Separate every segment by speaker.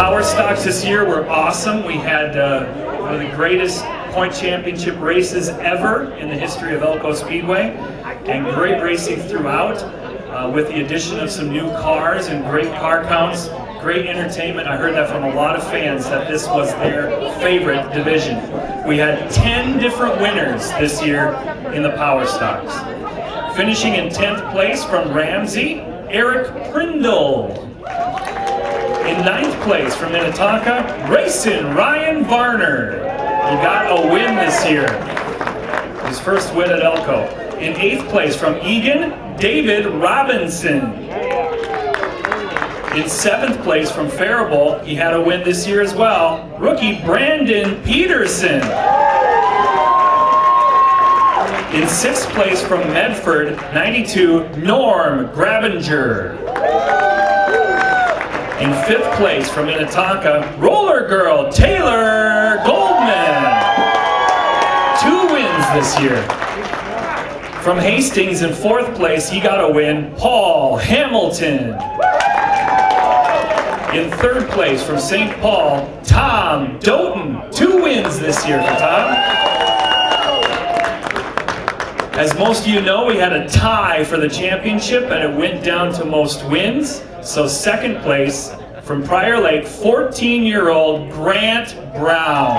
Speaker 1: Power Stocks this year were awesome. We had one of the greatest point championship races ever in the history of Elko Speedway, and great racing throughout, with the addition of some new cars and great car counts, great entertainment. I heard that from a lot of fans that this was their favorite division. We had 10 different winners this year in the Power Stocks. Finishing in 10th place from Ramsey, Eric Prindle. In 9th place from Minnetonka, Racing Ryan Varner. He got a win this year. His first win at Elko. In 8th place from Egan, David Robinson. In 7th place from Faribault, he had a win this year as well, rookie Brandon Peterson. In 6th place from Medford, 92, Norm Grabinger. In 5th place from Minnetonka, Roller Girl Taylor Goldman. 2 wins this year. From Hastings in 4th place, he got a win, Paul Hamilton. In 3rd place from St. Paul, Tom Doughton. 2 wins this year for Tom. As most of you know, we had a tie for the championship and it went down to most wins. So 2nd place from Prior Lake, 14-year-old Grant Brown.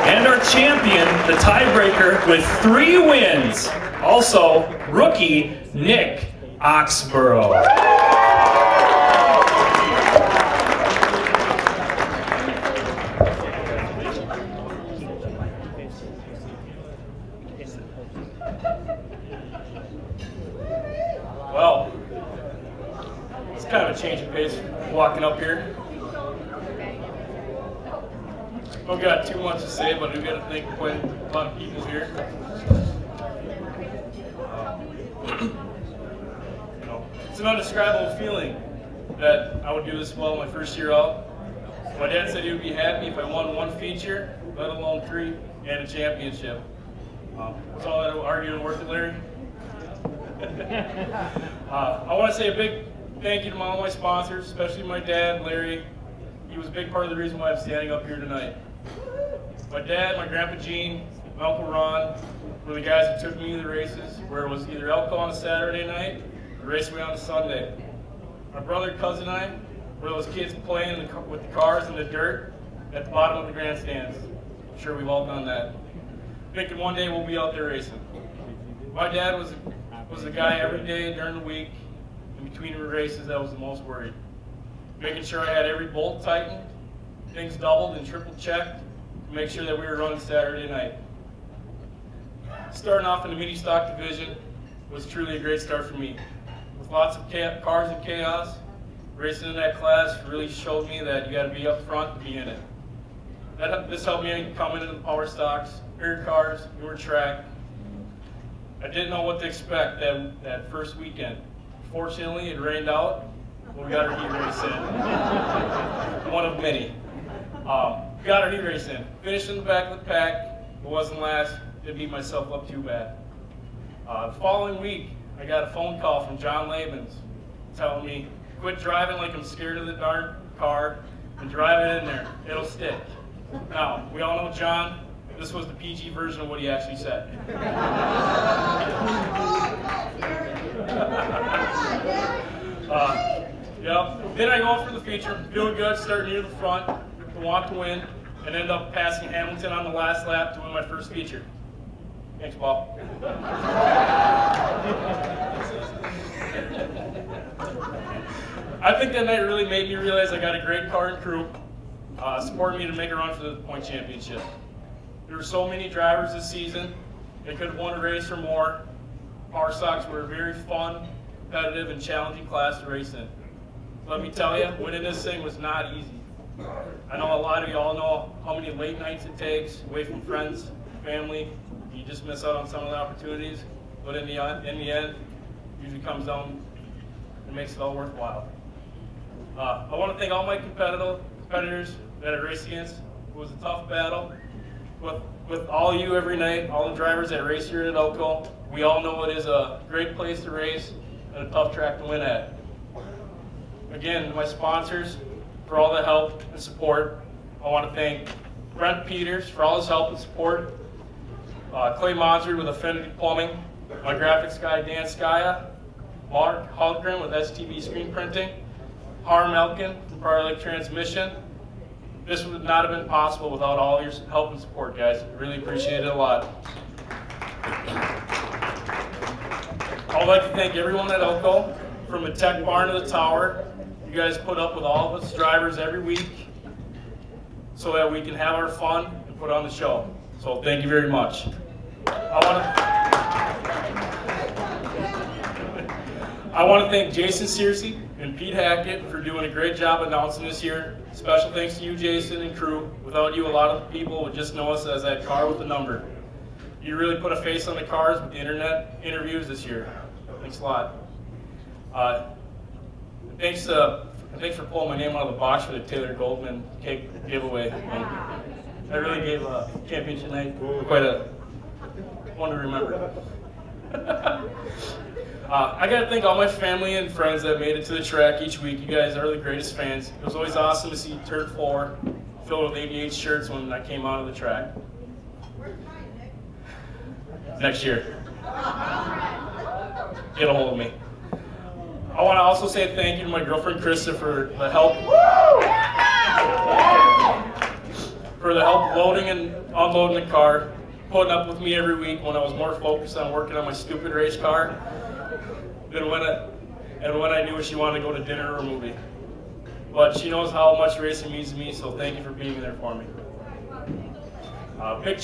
Speaker 1: And our champion, the tiebreaker with 3 wins, also rookie Nick Oxborough. Well, it's kind of a change of pace walking up here. I've got too much to say, but we've got to thank quite a lot of people here. You know, it's an indescribable feeling that I would do this well my first year out. My dad said he would be happy if I won 1 feature, let alone 3, and a championship. That's all that arguing worth it, Larry. I want to say a big thank you to all my sponsors, especially my dad, Larry. He was a big part of the reason why I'm standing up here tonight. My dad, my grandpa Gene, my uncle Ron were the guys that took me to the races, where it was either Elko on a Saturday night or Raceway on a Sunday. My brother, cousin, and I were those kids playing with the cars in the dirt at the bottom of the grandstands. I'm sure we've all done that. Thinking one day we'll be out there racing. My dad was the guy every day during the week, in between the races, that was the most worried. Making sure I had every bolt tightened, things doubled and triple checked, to make sure that we were running Saturday night. Starting off in the mini stock division was truly a great start for me. With lots of cars and chaos, racing in that class really showed me that you got to be up front to be in it. This helped me come into the power stocks, bigger cars, newer track. I didn't know what to expect that first weekend. Fortunately, it rained out. Well, we got our heat race in. One of many. Got our heat race in. Finished in the back of the pack. It wasn't last. Didn't beat myself up too bad. The following week, I got a phone call from John Labens telling me, quit driving like I'm scared of the darn car and drive it in there. It'll stick. Now, we all know John. This was the PG version of what he actually said. Yep. Then I go for the feature, feeling good, starting near the front, want to win, and end up passing Hamilton on the last lap to win my first feature. Thanks, Paul. I think that night really made me realize I got a great car and crew, supporting me to make a run for the point championship. There were so many drivers this season, they could have won a race or more. Power stocks were a very fun, competitive, and challenging class to race in. Let me tell you, winning this thing was not easy. I know a lot of you all know how many late nights it takes, away from friends, family. You just miss out on some of the opportunities. But in the end, it usually comes down and makes it all worthwhile. I want to thank all my competitors that I raced against. It was a tough battle. With all of you every night, all the drivers that race here at Elko, we all know it is a great place to race and a tough track to win at. Again, my sponsors, for all the help and support. I want to thank Brent Peters for all his help and support, Clay Monser with Affinity Plumbing, my graphics guy Dan Skaya, Mark Hallgren with STV Screen Printing, Harm Elkin from Prior Lake Transmission. This would not have been possible without all your help and support, guys. Really appreciate it a lot. I would like to thank everyone at Elko, from the tech barn to the tower. You guys put up with all of us drivers every week so that we can have our fun and put on the show. So thank you very much. I want to thank Jason Searcy and Pete Hackett for doing a great job announcing this year. Special thanks to you, Jason, and crew. Without you, a lot of the people would just know us as that car with the number. You really put a face on the cars with the internet interviews this year. Thanks a lot. Thanks for pulling my name out of the box for the Taylor Goldman cake giveaway. I really gave championship night quite a one to remember. I got to thank all my family and friends that made it to the track each week. You guys are the greatest fans. It was always awesome to see Turd 4 filled with 88 shirts when I came out of the track. Next year. Get a hold of me. I want to also say thank you to my girlfriend Krista for the help loading and unloading the car, putting up with me every week when I was more focused on working on my stupid race car than when I knew she wanted to go to dinner or a movie. But she knows how much racing means to me, so thank you for being there for me. Big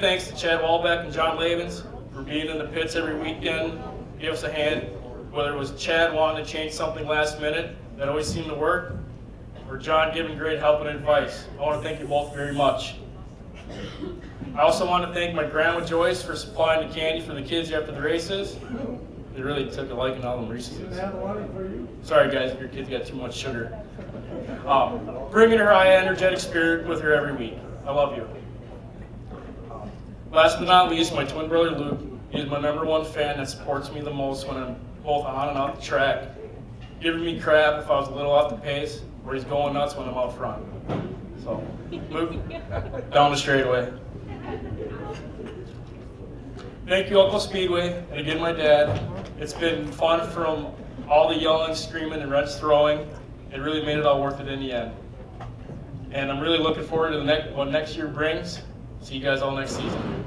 Speaker 1: thanks to Chad Walbeck and John Labens for being in the pits every weekend. Give us a hand. Whether it was Chad wanting to change something last minute that always seemed to work, or John giving great help and advice. I want to thank you both very much. I also want to thank my grandma Joyce for supplying the candy for the kids after the races. They really took a liking to all them Reese's. Sorry guys if your kids got too much sugar. Bringing her high energetic spirit with her every week. I love you. Last but not least, my twin brother Luke. He is my #1 fan that supports me the most when I'm both on and off the track, giving me crap if I was a little off the pace, or he's going nuts when I'm out front. So, Luke, down the straightaway. Thank you, Elko Speedway, and again, my dad. It's been fun from all the yelling, screaming, and wrench throwing. It really made it all worth it in the end. And I'm really looking forward to what next year brings. See you guys all next season.